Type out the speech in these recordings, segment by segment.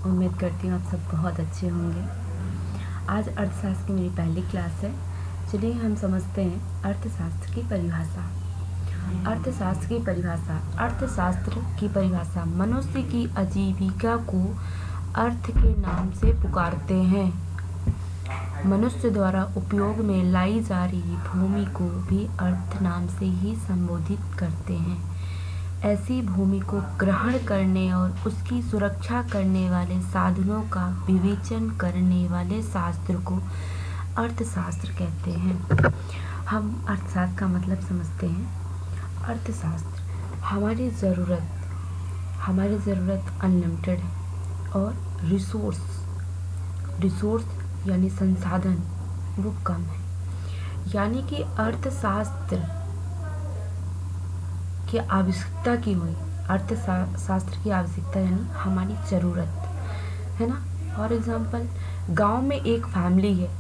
उम्मीद करती हूँ आप सब बहुत अच्छे होंगे। आज अर्थशास्त्र की मेरी पहली क्लास है। चलिए हम समझते हैं अर्थशास्त्र की परिभाषा। अर्थशास्त्र की परिभाषा मनुष्य की आजीविका को अर्थ के नाम से पुकारते हैं। मनुष्य द्वारा उपयोग में लाई जा रही भूमि को भी अर्थ नाम से ही संबोधित करते हैं। ऐसी भूमि को ग्रहण करने और उसकी सुरक्षा करने वाले साधनों का विवेचन करने वाले शास्त्र को अर्थशास्त्र कहते हैं। हम अर्थशास्त्र का मतलब समझते हैं। अर्थशास्त्र हमारी ज़रूरत अनलिमिटेड है और रिसोर्स यानी संसाधन वो कम है। यानी कि अर्थशास्त्र की आवश्यकता की हुई अर्थशास्त्र की आवश्यकता यानी हमारी ज़रूरत है ना। फॉर एग्जांपल गांव में एक फैमिली है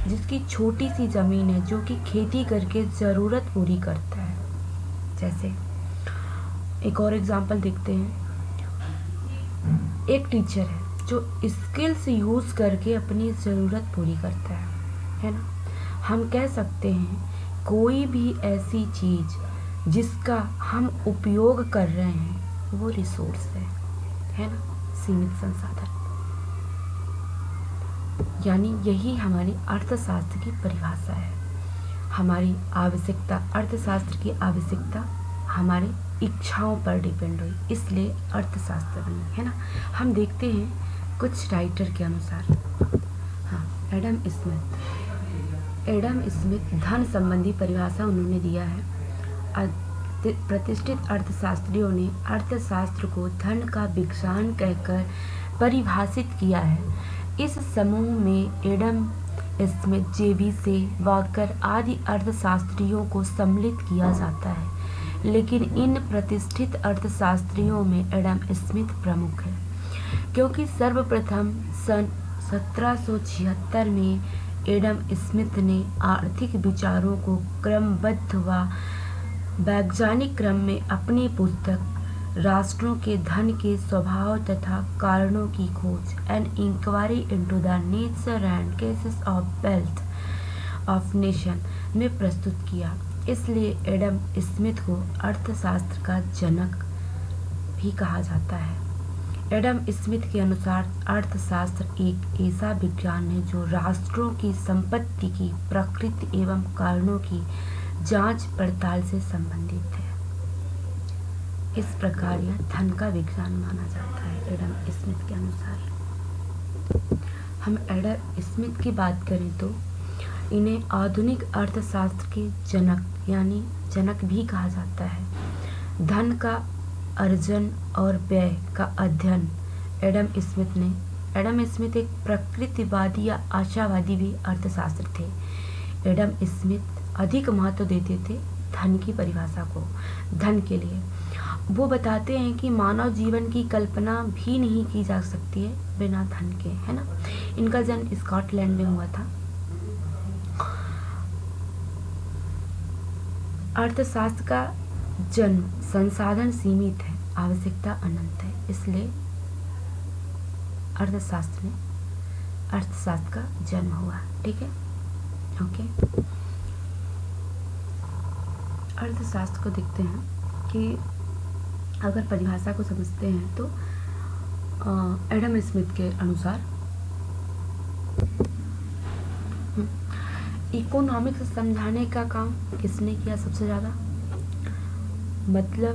जिसकी छोटी सी ज़मीन है जो कि खेती करके ज़रूरत पूरी करता है। जैसे एक और एग्जांपल देखते हैं, एक टीचर है जो स्किल्स यूज़ करके अपनी ज़रूरत पूरी करता है ना। हम कह सकते हैं कोई भी ऐसी चीज़ जिसका हम उपयोग कर रहे हैं वो रिसोर्स है ना, सीमित संसाधन। यानी यही हमारी अर्थशास्त्र की परिभाषा है। हमारी आवश्यकता, अर्थशास्त्र की आवश्यकता हमारी इच्छाओं पर डिपेंड हुई, इसलिए अर्थशास्त्र बनी है ना। हम देखते हैं कुछ राइटर के अनुसार, हाँ, एडम स्मिथ धन संबंधी परिभाषा उन्होंने दिया है। प्रतिष्ठित अर्थशास्त्रियों ने अर्थशास्त्र को धन का विज्ञान कहकर परिभाषित किया है। इस समूह में एडम स्मिथ, जे.बी.से, वॉकर आदि अर्थशास्त्रियों को सम्मिलित किया जाता है, लेकिन इन प्रतिष्ठित अर्थशास्त्रियों में एडम स्मिथ प्रमुख है, क्योंकि सर्वप्रथम सन 1776 में एडम स्मिथ ने आर्थिक विचारों को क्रमबद्ध व वैज्ञानिक क्रम में अपनी पुस्तक राष्ट्रों के धन के स्वभाव तथा कारणों की खोज, an inquiry into the nature and causes of wealth of nation में प्रस्तुत किया। इसलिए एडम स्मिथ को अर्थशास्त्र का जनक भी कहा जाता है। एडम स्मिथ के अनुसार अर्थशास्त्र एक ऐसा विज्ञान है जो राष्ट्रों की संपत्ति की प्रकृति एवं कारणों की जांच पड़ताल से संबंधित है। इस प्रकार यह धन का विज्ञान माना जाता है एडम स्मिथ के अनुसार। हम एडम स्मिथ की बात करें तो इन्हें आधुनिक अर्थशास्त्र के जनक यानी जनक भी कहा जाता है। धन का अर्जन और व्यय का अध्ययन एडम स्मिथ एक प्रकृतिवादी या आशावादी भी अर्थशास्त्र थे। एडम स्मिथ अधिक महत्व देते थे धन की परिभाषा को, धन के लिए। वो बताते हैं कि मानव जीवन की कल्पना भी नहीं की जा सकती है बिना धन के, है ना। इनका जन्म स्कॉटलैंड में हुआ था। अर्थशास्त्र का जन्म, संसाधन सीमित है, आवश्यकता अनंत है, इसलिए अर्थशास्त्र का जन्म हुआ। ठीक है, ओके। अर्थशास्त्र को देखते हैं कि अगर परिभाषा को समझते हैं तो एडम स्मिथ के अनुसार इकोनॉमिक्स समझाने का काम किसने किया सबसे ज़्यादा, मतलब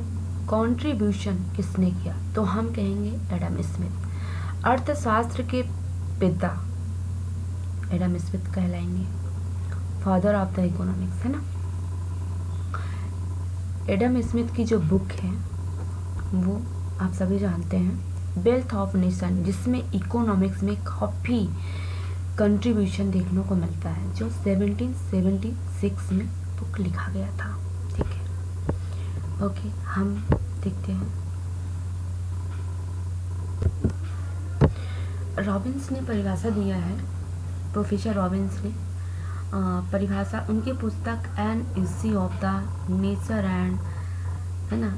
कंट्रीब्यूशन किसने किया, तो हम कहेंगे एडम स्मिथ। अर्थशास्त्र के पिता एडम स्मिथ कहलाएंगे, फादर ऑफ द इकोनॉमिक्स, है ना। एडम स्मिथ की जो बुक है वो आप सभी जानते हैं, वेल्थ ऑफ नेशन, जिसमें इकोनॉमिक्स में काफ़ी कंट्रीब्यूशन देखने को मिलता है, जो 1776 में बुक लिखा गया था। ठीक है, ओके। हम देखते हैं रॉबिन्स ने परिभाषा दिया है, प्रोफेसर रॉबिन्स ने परिभाषा उनकी पुस्तक an history of the nature and, है ना,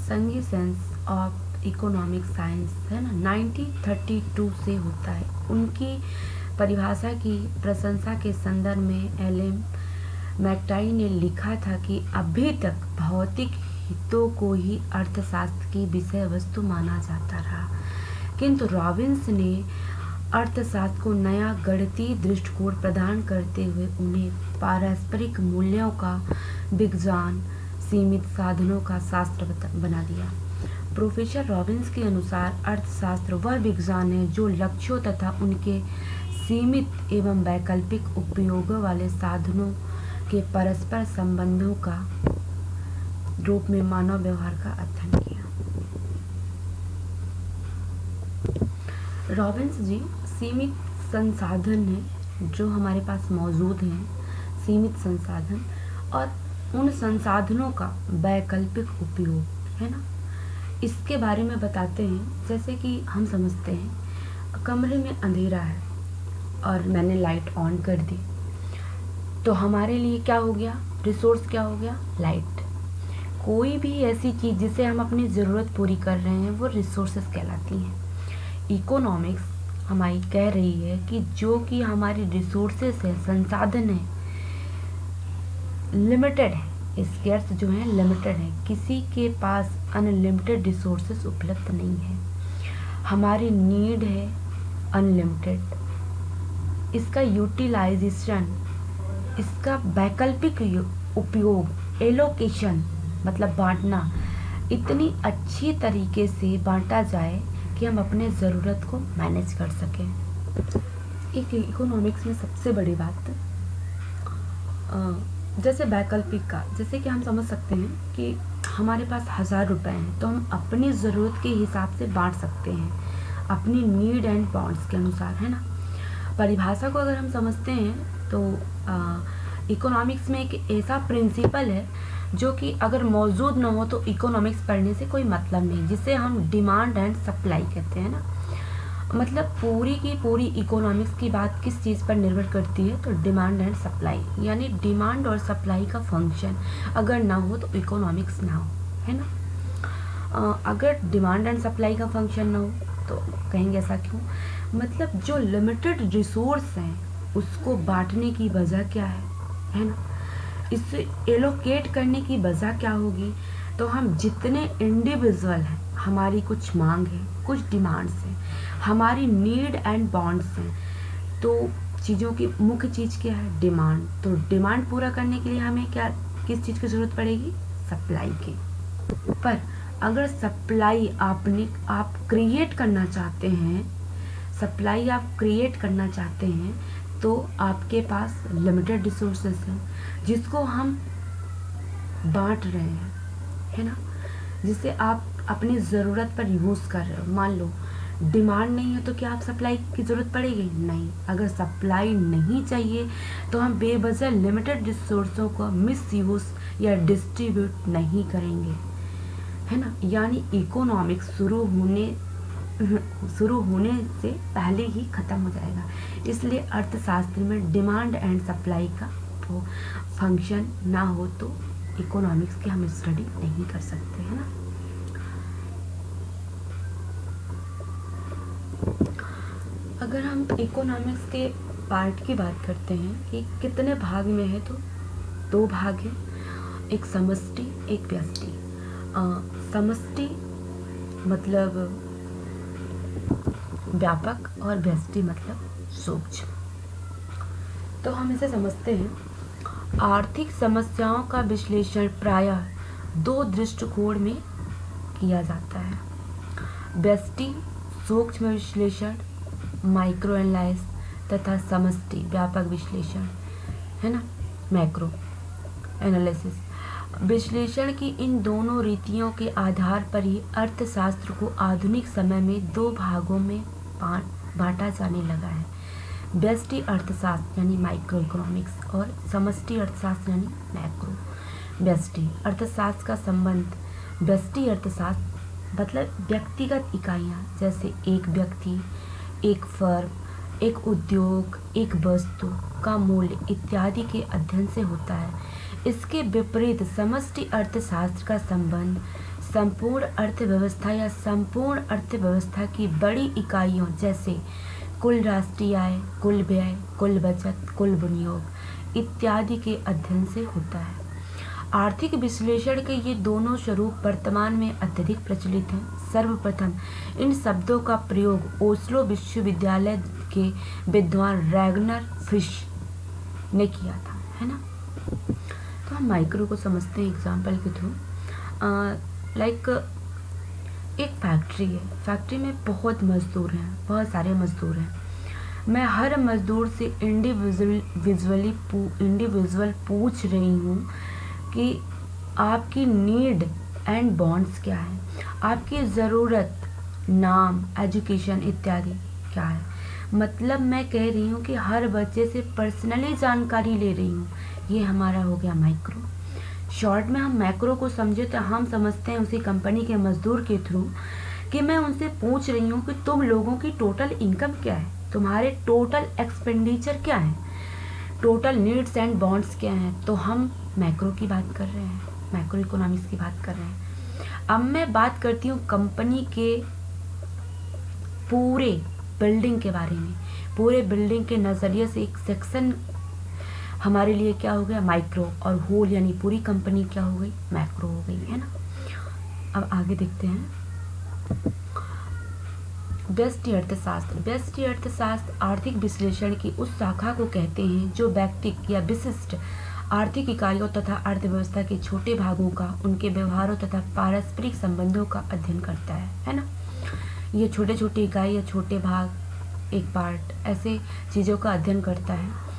संगी सेंस ऑफ इकोनॉमिक साइंस है ना 1932 से होता है। उनकी परिभाषा की प्रशंसा के संदर्भ में एलएम मैकटाई ने लिखा था कि अभी तक भौतिक हितों को ही अर्थशास्त्र की विषय वस्तु माना जाता रहा, किंतु रॉबिन्स ने अर्थशास्त्र को नया गणितीय दृष्टिकोण प्रदान करते हुए उन्हें पारस्परिक मूल्यों का विज्ञान, सीमित साधनों का शास्त्र बना दिया। प्रोफेसर रॉबिन्स के अनुसार अर्थशास्त्र वह विज्ञान है जो लक्ष्यों तथा उनके सीमित एवं वैकल्पिक उपयोगों वाले साधनों के परस्पर संबंधों का रूप में मानव व्यवहार का अध्ययन किया। रॉबिन्स जी सीमित संसाधन है जो हमारे पास मौजूद हैं, सीमित संसाधन और उन संसाधनों का वैकल्पिक उपयोग है ना, इसके बारे में बताते हैं। जैसे कि हम समझते हैं कमरे में अंधेरा है और मैंने लाइट ऑन कर दी, तो हमारे लिए क्या हो गया, रिसोर्स क्या हो गया, लाइट। कोई भी ऐसी चीज़ जिसे हम अपनी ज़रूरत पूरी कर रहे हैं वो रिसोर्सेस कहलाती हैं। इकोनॉमिक्स हमारी कह रही है कि जो कि हमारी रिसोर्सेस है, संसाधन है, लिमिटेड है, स्केर्स जो है लिमिटेड है, किसी के पास अनलिमिटेड रिसोर्सेस उपलब्ध नहीं है। हमारी नीड है अनलिमिटेड, इसका यूटिलाइजेशन, इसका वैकल्पिक उपयोग, एलोकेशन मतलब बांटना, इतनी अच्छी तरीके से बांटा जाए कि हम अपने ज़रूरत को मैनेज कर सकें। एक इकोनॉमिक्स में सबसे बड़ी बात जैसे वैकल्पिक का, जैसे कि हम समझ सकते हैं कि हमारे पास 1000 रुपये हैं तो हम अपनी ज़रूरत के हिसाब से बांट सकते हैं, अपनी नीड एंड वांट्स के अनुसार, है ना। परिभाषा को अगर हम समझते हैं तो इकोनॉमिक्स में एक ऐसा प्रिंसिपल है जो कि अगर मौजूद ना हो तो इकोनॉमिक्स पढ़ने से कोई मतलब नहीं, जिसे हम डिमांड एंड सप्लाई कहते हैं ना। मतलब पूरी की पूरी इकोनॉमिक्स की बात किस चीज़ पर निर्भर करती है, तो डिमांड एंड सप्लाई, यानी डिमांड और सप्लाई का फंक्शन अगर ना हो तो इकोनॉमिक्स ना हो, है ना। अगर डिमांड एंड सप्लाई का फंक्शन ना हो तो कहेंगे ऐसा क्यों, मतलब जो लिमिटेड रिसोर्स हैं उसको बांटने की वजह क्या है ना, इसे एलोकेट करने की वजह क्या होगी। तो हम जितने इंडिविजुअल हैं, हमारी कुछ मांग है, कुछ डिमांड्स हैं, हमारी नीड एंड वांट्स हैं, तो चीज़ों की मुख्य चीज़ क्या है, डिमांड। तो डिमांड पूरा करने के लिए हमें क्या, किस चीज़ की ज़रूरत पड़ेगी, सप्लाई की। पर अगर सप्लाई आप क्रिएट करना चाहते हैं, सप्लाई आप क्रिएट करना चाहते हैं तो आपके पास लिमिटेड रिसोर्सेस हैं जिसको हम बांट रहे हैं, है ना, जिसे आप अपनी ज़रूरत पर यूज़ कर रहे हो। मान लो डिमांड नहीं है तो क्या आप सप्लाई की ज़रूरत पड़ेगी, नहीं। अगर सप्लाई नहीं चाहिए तो हम बेवजह लिमिटेड रिसोर्सों को मिस यूज़ या डिस्ट्रीब्यूट नहीं करेंगे, है ना। यानी इकोनॉमिक्स शुरू होने से पहले ही ख़त्म हो जाएगा। इसलिए अर्थशास्त्र में डिमांड एंड सप्लाई का फंक्शन ना हो तो इकोनॉमिक्स की हम स्टडी नहीं कर सकते, है ना। अगर हम इकोनॉमिक्स के पार्ट की बात करते हैं कि कितने भाग में है, तो 2 भाग हैं, एक समष्टि, एक व्यष्टि। समष्टि मतलब व्यापक और व्यष्टि मतलब सूक्ष्म। तो हम इसे समझते हैं। आर्थिक समस्याओं का विश्लेषण प्रायः 2 दृष्टिकोण में किया जाता है, व्यष्टि सूक्ष्म विश्लेषण माइक्रो एनालिसिस तथा समष्टि व्यापक विश्लेषण, है ना, मैक्रो एनालिसिस। विश्लेषण की इन दोनों रीतियों के आधार पर ही अर्थशास्त्र को आधुनिक समय में 2 भागों में बांटा जाने लगा है, व्यष्टि अर्थशास्त्र यानी माइक्रो इकोनॉमिक्स और समष्टि अर्थशास्त्र यानी मैक्रो। व्यष्टि अर्थशास्त्र का संबंध व्यष्टि अर्थशास्त्र मतलब व्यक्तिगत इकाइयाँ, जैसे एक व्यक्ति, एक फर्म, एक उद्योग, एक वस्तु का मूल्य इत्यादि के अध्ययन से होता है। इसके विपरीत समष्टि अर्थशास्त्र का संबंध संपूर्ण अर्थव्यवस्था या संपूर्ण अर्थव्यवस्था की बड़ी इकाइयों जैसे कुल राष्ट्रीय आय, कुल व्यय, कुल बचत, कुल विनियोग इत्यादि के अध्ययन से होता है। आर्थिक विश्लेषण के ये दोनों स्वरूप वर्तमान में अत्यधिक प्रचलित हैं। सर्वप्रथम इन शब्दों का प्रयोग ओस्लो विश्वविद्यालय के विद्वान रैगनर फिश ने किया था, है ना। तो हम माइक्रो को समझते हैं एग्जाम्पल के थ्रू। लाइक एक फैक्ट्री है, फैक्ट्री में बहुत मज़दूर हैं, बहुत सारे मज़दूर हैं। मैं हर मज़दूर से इंडिविजुअल पूछ रही हूँ कि आपकी नीड एंड वांट्स क्या है, आपकी ज़रूरत, नाम, एजुकेशन इत्यादि क्या है। मतलब मैं कह रही हूँ कि हर बच्चे से पर्सनली जानकारी ले रही हूँ। ये हमारा हो गया माइक्रो। शॉर्ट में हम मैक्रो को समझे तो हम समझते हैं उसी कंपनी के मजदूर के थ्रू कि मैं उनसे पूछ रही हूँ कि तुम लोगों की टोटल इनकम क्या है, तुम्हारे टोटल एक्सपेंडिचर क्या है, टोटल नीड्स एंड वांट्स क्या हैं। तो हम मैक्रो की बात कर रहे हैं, मैक्रो इकोनॉमिक्स की बात कर रहे हैं। अब मैं बात करती हूँ कंपनी के पूरे बिल्डिंग के बारे में। पूरे बिल्डिंग के नज़रिए से एक सेक्शन हमारे लिए क्या हो गया, माइक्रो, और होल यानी पूरी कंपनी क्या हो गई, मैक्रो हो गई, है ना। अब आगे देखते हैं व्यष्टि अर्थशास्त्र। व्यष्टि अर्थशास्त्र आर्थिक विश्लेषण की उस शाखा को कहते हैं जो व्यक्तिक या विशिष्ट आर्थिक इकाइयों तथा अर्थव्यवस्था के छोटे भागों का, उनके व्यवहारों तथा पारस्परिक संबंधों का अध्ययन करता है ना। ये छोटे छोटे इकाई या छोटे भाग, एक पार्ट, ऐसे चीज़ों का अध्ययन करता है।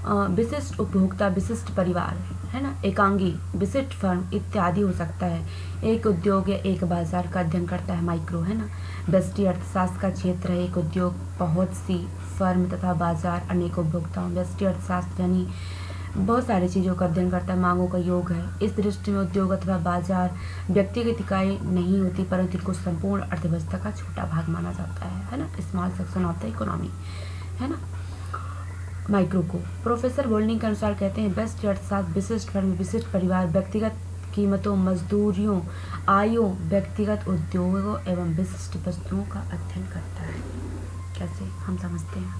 विशिष्ट उपभोक्ता, विशिष्ट परिवार, है ना, एकांगी, विशिष्ट फर्म इत्यादि हो सकता है। एक उद्योग या एक बाजार का अध्ययन करता है माइक्रो, है ना। व्यष्टि अर्थशास्त्र का क्षेत्र है एक उद्योग, बहुत सी फर्म तथा बाजार, अनेक उपभोक्ताओं। व्यष्टि अर्थशास्त्र यानी बहुत सारी चीज़ों का अध्ययन करता है, मांगों का योग है। इस दृष्टि में उद्योग अथवा बाजार व्यक्तिगत इकाई नहीं होती, परंतु इनको संपूर्ण अर्थव्यवस्था का छोटा भाग माना जाता है ना, small section of the economy, है ना। माइक्रो को प्रोफेसर बोल्डिंग के अनुसार कहते हैं व्यष्टि अर्थशास्त्र विशिष्ट फर्म, विशिष्ट परिवार, व्यक्तिगत कीमतों, मजदूरियों, आयों, व्यक्तिगत उद्योगों एवं विशिष्ट वस्तुओं का अध्ययन करता है। कैसे हम समझते हैं।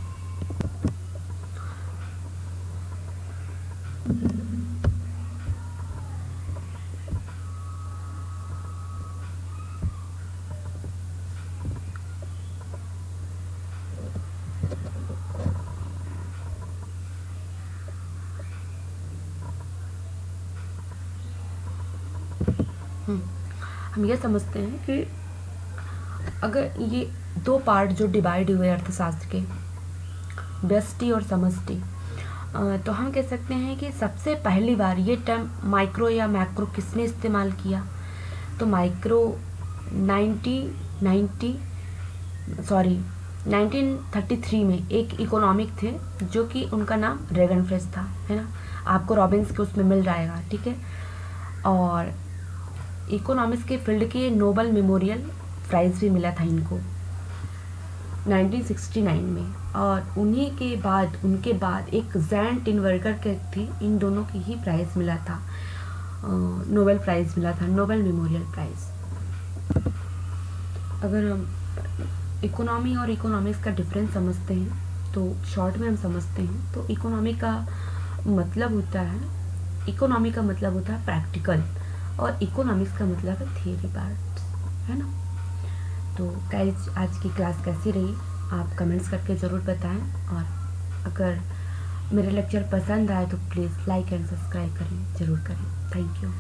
हम ये समझते हैं कि अगर ये दो पार्ट जो डिवाइड हुए अर्थशास्त्र के, व्यष्टि और समष्टि, तो हम कह सकते हैं कि सबसे पहली बार ये टर्म माइक्रो या मैक्रो किसने इस्तेमाल किया। तो माइक्रो 1933 में एक इकोनॉमिक थे जो कि उनका नाम रेगन फ्रेश था, है ना। आपको रॉबिन्स के उसमें मिल जाएगा, ठीक है। और इकोनॉमिक्स के फील्ड के नोबल मेमोरियल प्राइज़ भी मिला था इनको 1969 में। और उनके बाद एक जैन टिनबर्गर के थे, इन दोनों की ही प्राइज़ मिला था, नोबेल प्राइज़ मिला था, नोबल मेमोरियल प्राइज़। अगर हम इकोनॉमी और इकोनॉमिक्स का डिफरेंस समझते हैं तो शॉर्ट में हम समझते हैं तो इकोनॉमी का मतलब होता है प्रैक्टिकल, और इकोनॉमिक्स का मतलब है थियरी पार्ट, है ना। तो गाइस आज की क्लास कैसी रही आप कमेंट्स करके ज़रूर बताएं, और अगर मेरे लेक्चर पसंद आए तो प्लीज़ लाइक एंड सब्सक्राइब करें, ज़रूर करें। Thank you.